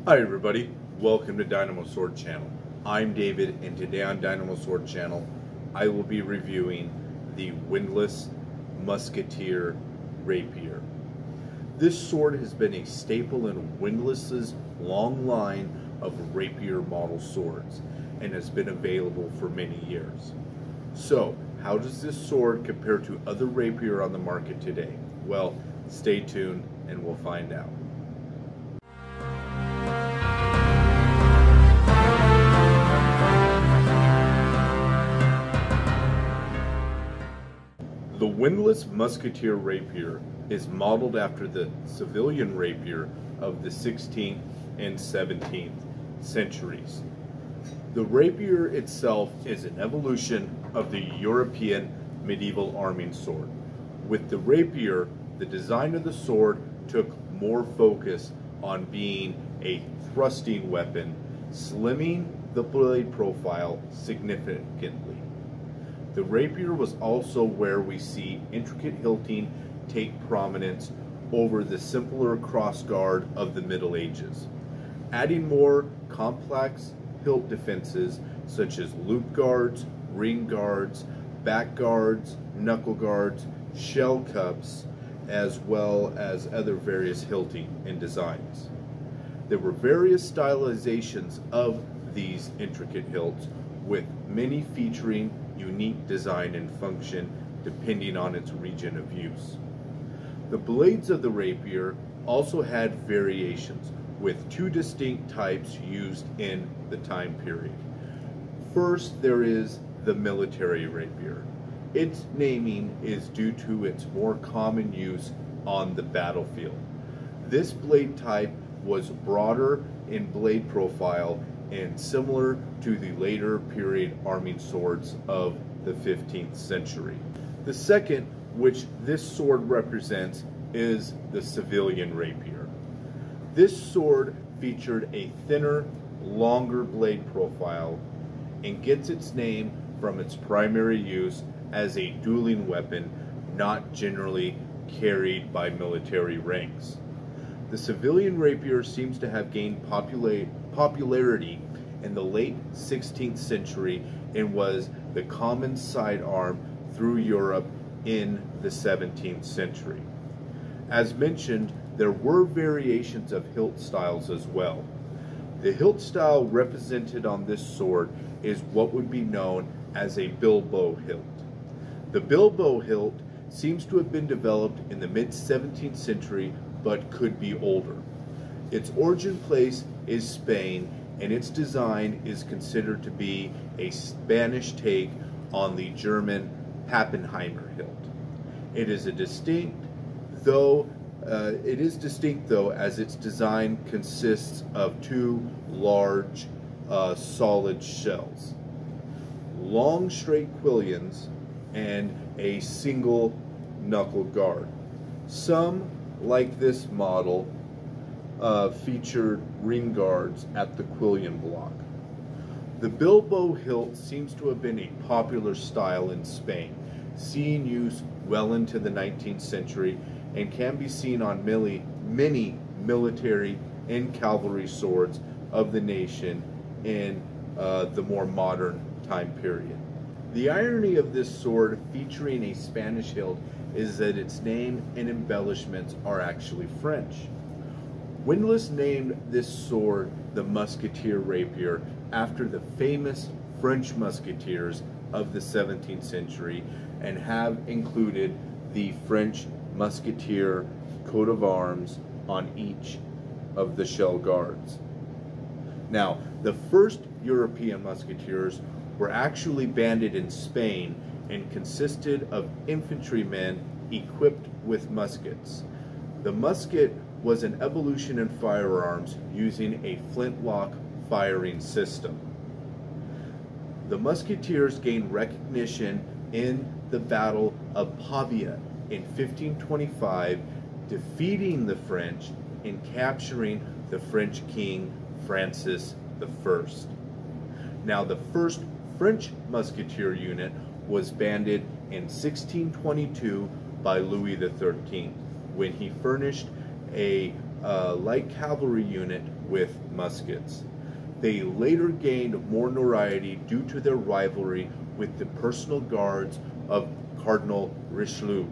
Hi everybody, welcome to Dynamo Sword Channel. I'm David, and today on Dynamo Sword Channel I will be reviewing the Windlass Musketeer Rapier. This sword has been a staple in Windlass's long line of rapier model swords and has been available for many years. So, how does this sword compare to other rapier on the market today? Well, stay tuned and we'll find out. The Windlass Musketeer Rapier is modeled after the civilian rapier of the 16th and 17th centuries. The rapier itself is an evolution of the European medieval arming sword. With the rapier, the design of the sword took more focus on being a thrusting weapon, slimming the blade profile significantly. The rapier was also where we see intricate hilting take prominence over the simpler crossguard of the Middle Ages, adding more complex hilt defenses such as loop guards, ring guards, back guards, knuckle guards, shell cups, as well as other various hilting and designs. There were various stylizations of these intricate hilts, with many featuring unique design and function depending on its region of use. The blades of the rapier also had variations, with two distinct types used in the time period. First, there is the military rapier. Its naming is due to its more common use on the battlefield. This blade type was broader in blade profile and similar to the later period arming swords of the 15th century. The second, which this sword represents, is the civilian rapier. This sword featured a thinner, longer blade profile and gets its name from its primary use as a dueling weapon not generally carried by military ranks. The civilian rapier seems to have gained popularity in the late 16th century and was the common sidearm through Europe in the 17th century. As mentioned, there were variations of hilt styles as well. The hilt style represented on this sword is what would be known as a bilbo hilt. The bilbo hilt seems to have been developed in the mid-17th century, but could be older. Its origin place is Spain, and its design is considered to be a Spanish take on the German Pappenheimer hilt. It is distinct though as its design consists of two large solid shells, long straight quillions, and a single knuckle guard. Some, like this model, featured ring guards at the quillion block. The bilbo hilt seems to have been a popular style in Spain, seeing use well into the 19th century, and can be seen on many military and cavalry swords of the nation in the more modern time period. The irony of this sword featuring a Spanish hilt is that its name and embellishments are actually French. Windlass named this sword the Musketeer Rapier after the famous French musketeers of the 17th century and have included the French musketeer coat of arms on each of the shell guards. Now, the first European musketeers were actually banded in Spain and consisted of infantrymen equipped with muskets. The musket was an evolution in firearms using a flintlock firing system. The musketeers gained recognition in the Battle of Pavia in 1525, defeating the French and capturing the French King Francis I. Now, the first French musketeer unit was banded in 1622 by Louis XIII when he furnished a a light cavalry unit with muskets. They later gained more notoriety due to their rivalry with the personal guards of Cardinal Richelieu,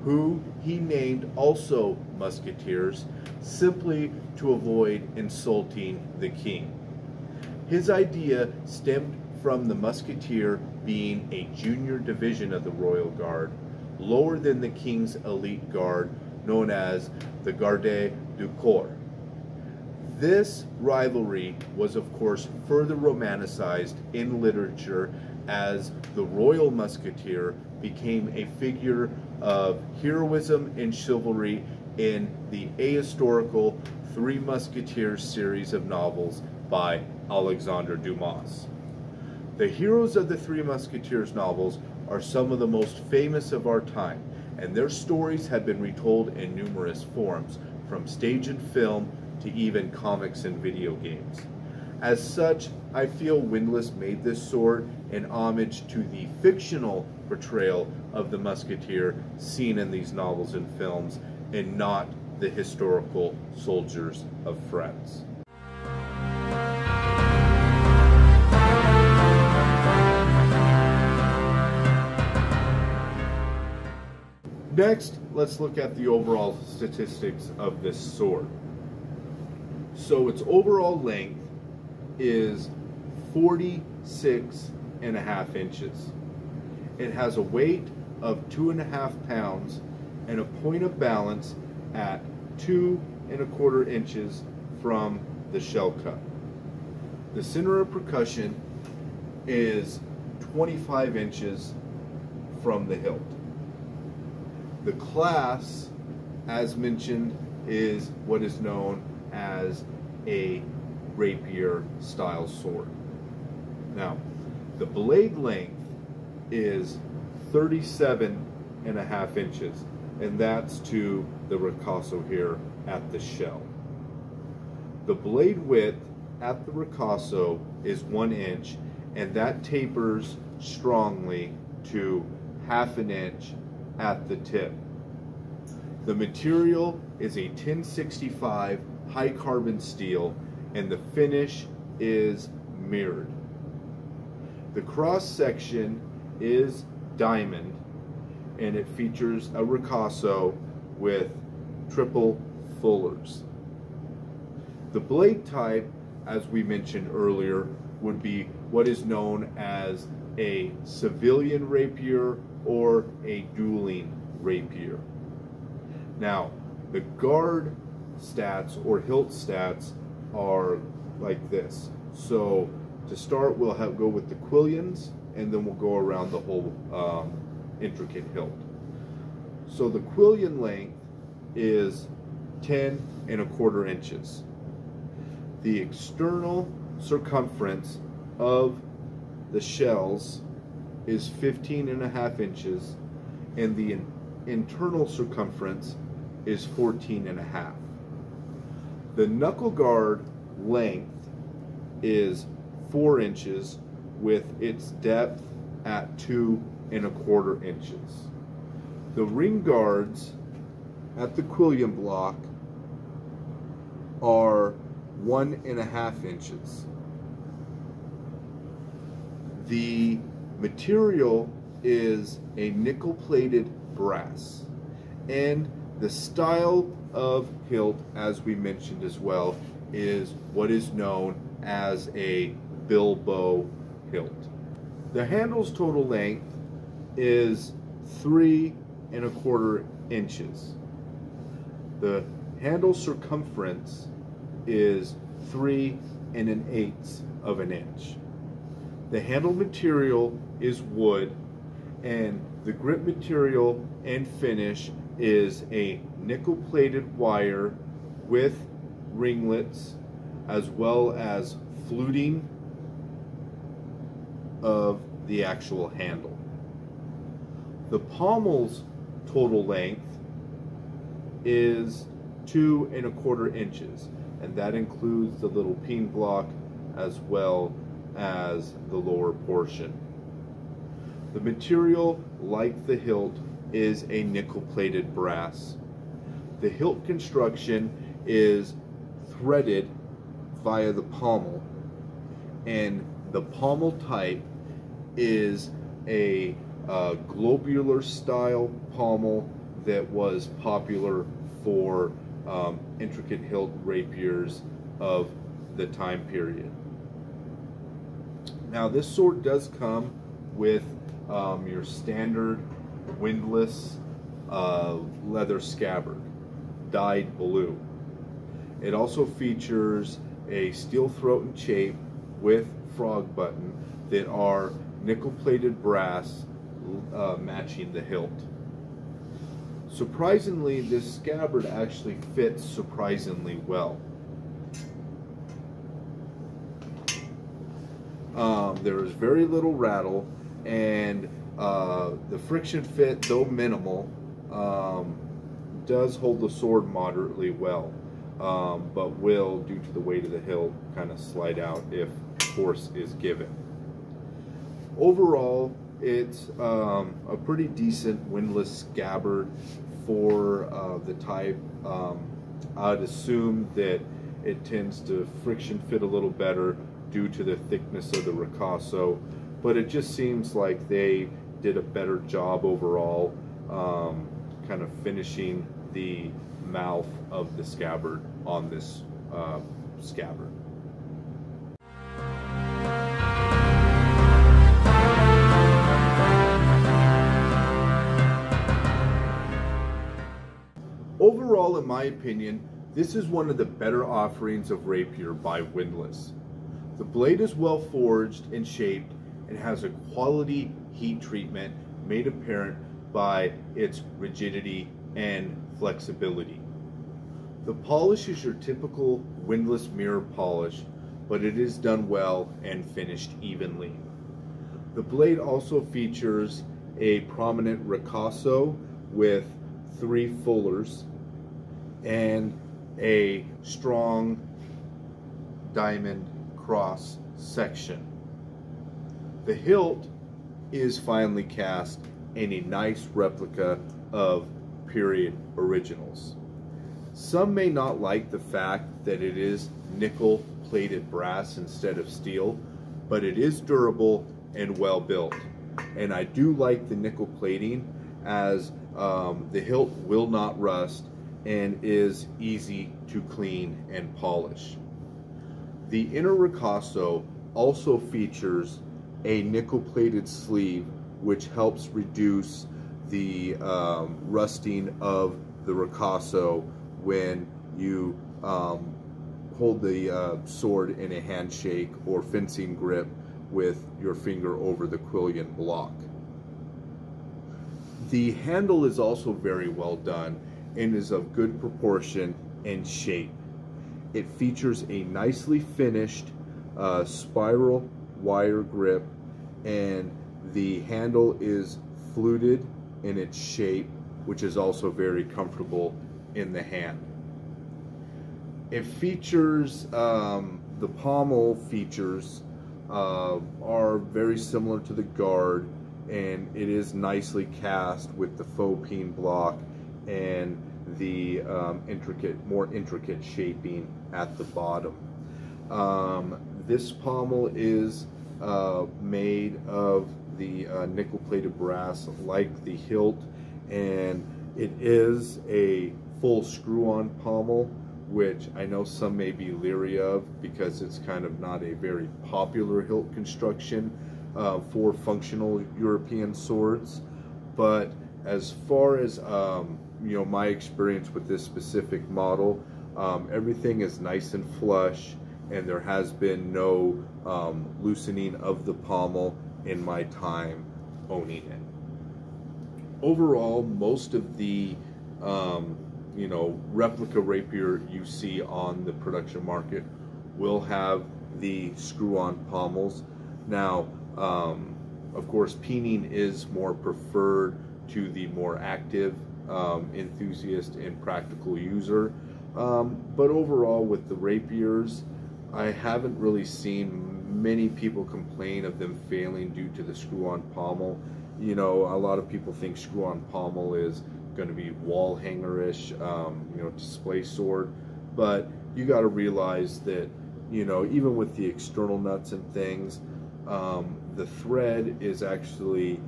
who he named also musketeers simply to avoid insulting the king. His idea stemmed from the musketeer being a junior division of the Royal Guard, lower than the king's elite guard known as the Garde du Corps. This rivalry was of course further romanticized in literature as the Royal Musketeer became a figure of heroism and chivalry in the ahistorical Three Musketeers series of novels by Alexandre Dumas. The heroes of the Three Musketeers novels are some of the most famous of our time, and their stories have been retold in numerous forms, from stage and film to even comics and video games. As such, I feel Windlass made this sword in homage to the fictional portrayal of the musketeer seen in these novels and films, and not the historical soldiers of France. Next, let's look at the overall statistics of this sword. So its overall length is 46.5 inches. It has a weight of 2.5 pounds and a point of balance at 2.25 inches from the shell cup. The center of percussion is 25 inches from the hilt. The class, as mentioned, is what is known as a rapier style sword. Now, the blade length is 37.5 inches, and that's to the ricasso here at the shell. The blade width at the ricasso is 1 inch, and that tapers strongly to 1/2 inch at the tip. The material is a 1065 high carbon steel, and the finish is mirrored. The cross section is diamond, and it features a ricasso with triple fullers. The blade type, as we mentioned earlier, would be what is known as a civilian rapier or a dueling rapier. Now, the guard stats or hilt stats are like this. So to start, we'll go with the quillions, and then we'll go around the whole intricate hilt. So the quillion length is 10.25 inches. The external circumference of the shells is 15.5 inches, and the internal circumference is 14.5. The knuckle guard length is 4 inches, with its depth at 2.25 inches. The ring guards at the quillion block are 1.5 inches. The material is a nickel-plated brass, and the style of hilt, as we mentioned as well, is what is known as a bilbo hilt. The handle's total length is 3.25 inches. The handle circumference is 3.125 of an inch. The handle material is wood, and the grip material and finish is a nickel-plated wire with ringlets, as well as fluting of the actual handle. The pommel's total length is 2.25 inches, and that includes the little peen block as well as the lower portion. The material, like the hilt, is a nickel-plated brass. The hilt construction is threaded via the pommel, and the pommel type is a globular style pommel that was popular for intricate hilt rapiers of the time period. Now this sword does come with your standard windlass leather scabbard, dyed blue. It also features a steel throat and chape with frog button that are nickel-plated brass matching the hilt. Surprisingly, this scabbard actually fits surprisingly well. There is very little rattle, and the friction fit, though minimal, does hold the sword moderately well, but will, due to the weight of the hilt, kind of slide out if force is given. Overall, it's a pretty decent windlass scabbard for the type. I'd assume that it tends to friction fit a little better due to the thickness of the ricasso, but it just seems like they did a better job overall kind of finishing the mouth of the scabbard on this scabbard. Overall, in my opinion, this is one of the better offerings of rapier by Windlass. The blade is well forged and shaped and has a quality heat treatment made apparent by its rigidity and flexibility. The polish is your typical Windlass mirror polish, but it is done well and finished evenly. The blade also features a prominent ricasso with 3 fullers and a strong diamond cross section. The hilt is finely cast in a nice replica of period originals. Some may not like the fact that it is nickel plated brass instead of steel, but it is durable and well built. And I do like the nickel plating, as the hilt will not rust and is easy to clean and polish. The inner ricasso also features a nickel-plated sleeve, which helps reduce the rusting of the ricasso when you hold the sword in a handshake or fencing grip with your finger over the quillion block. The handle is also very well done and is of good proportion and shape. It features a nicely finished spiral wire grip, and the handle is fluted in its shape, which is also very comfortable in the hand. It features, the pommel features are very similar to the guard, and it is nicely cast with the faux peen block and the more intricate shaping at the bottom. This pommel is made of the nickel-plated brass like the hilt, and it is a full screw-on pommel, which I know some may be leery of because it's kind of not a very popular hilt construction for functional European swords. But as far as my experience with this specific model, everything is nice and flush, and there has been no loosening of the pommel in my time owning it. Overall, most of the replica rapier you see on the production market will have the screw-on pommels. Now, of course, peening is more preferred to the more active enthusiast and practical user, but overall with the rapiers, I haven't really seen many people complain of them failing due to the screw-on pommel. A lot of people think screw-on pommel is going to be wall hanger-ish, display sword, but you got to realize that, you know, even with the external nuts and things, the thread is actually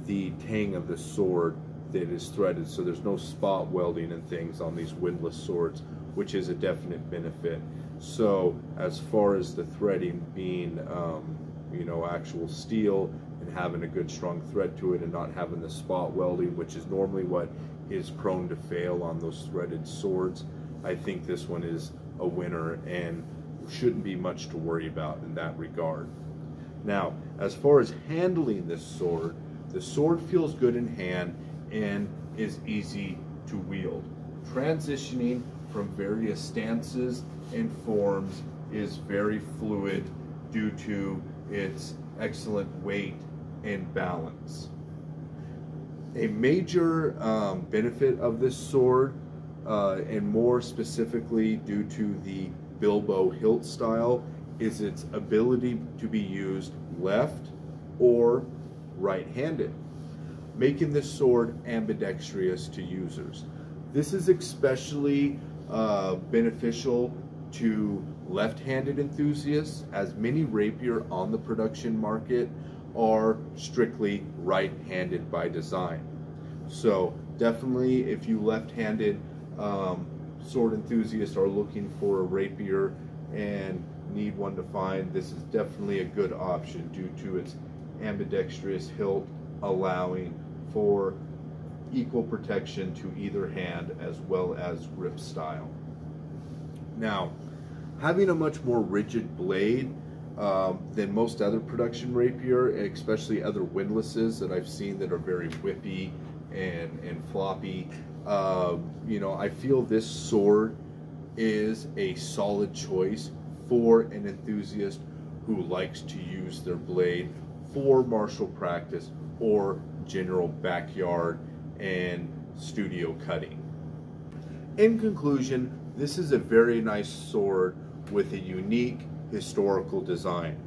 the tang of the sword that is threaded, so there's no spot welding and things on these windlass swords, which is a definite benefit. So as far as the threading being, you know, actual steel and having a good strong thread to it and not having the spot welding, which is normally what is prone to fail on those threaded swords, I think this one is a winner and shouldn't be much to worry about in that regard. Now, as far as handling this sword, the sword feels good in hand and is easy to wield. Transitioning from various stances and forms is very fluid due to its excellent weight and balance. A major benefit of this sword, and more specifically due to the bilbo hilt style, is its ability to be used left or right-handed, making this sword ambidextrous to users. This is especially beneficial to left-handed enthusiasts, as many rapier on the production market are strictly right-handed by design. So definitely, if you left-handed sword enthusiasts are looking for a rapier and need one to find, this is definitely a good option due to its ambidextrous hilt, allowing for equal protection to either hand as well as grip style. Now, having a much more rigid blade than most other production rapier, especially other windlasses that I've seen that are very whippy and floppy, you know, I feel this sword is a solid choice for an enthusiast who likes to use their blade for martial practice or general backyard and studio cutting. In conclusion, this is a very nice sword with a unique historical design.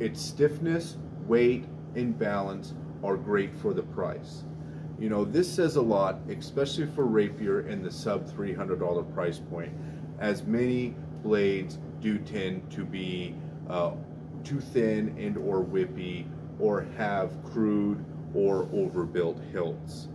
Its stiffness, weight, and balance are great for the price. You know, this says a lot, especially for rapier in the sub $300 price point, as many blades do tend to be too thin and or whippy, or have crude or overbuilt hilts.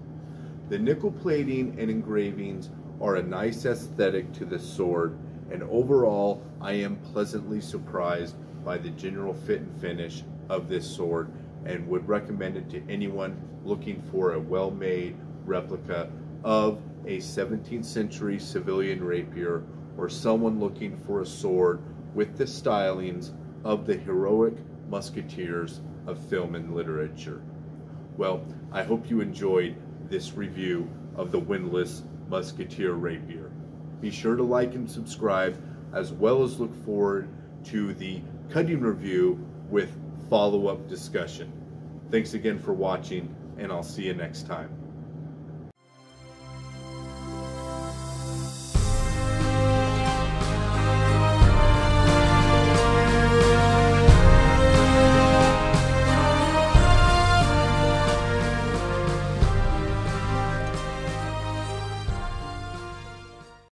The nickel plating and engravings are a nice aesthetic to this sword, and overall I am pleasantly surprised by the general fit and finish of this sword, and would recommend it to anyone looking for a well-made replica of a 17th century civilian rapier, or someone looking for a sword with the stylings of the heroic musketeers of film and literature. Well, I hope you enjoyed this review of the Windlass Musketeer Rapier. Be sure to like and subscribe, as well as look forward to the cutting review with follow-up discussion. Thanks again for watching, and I'll see you next time.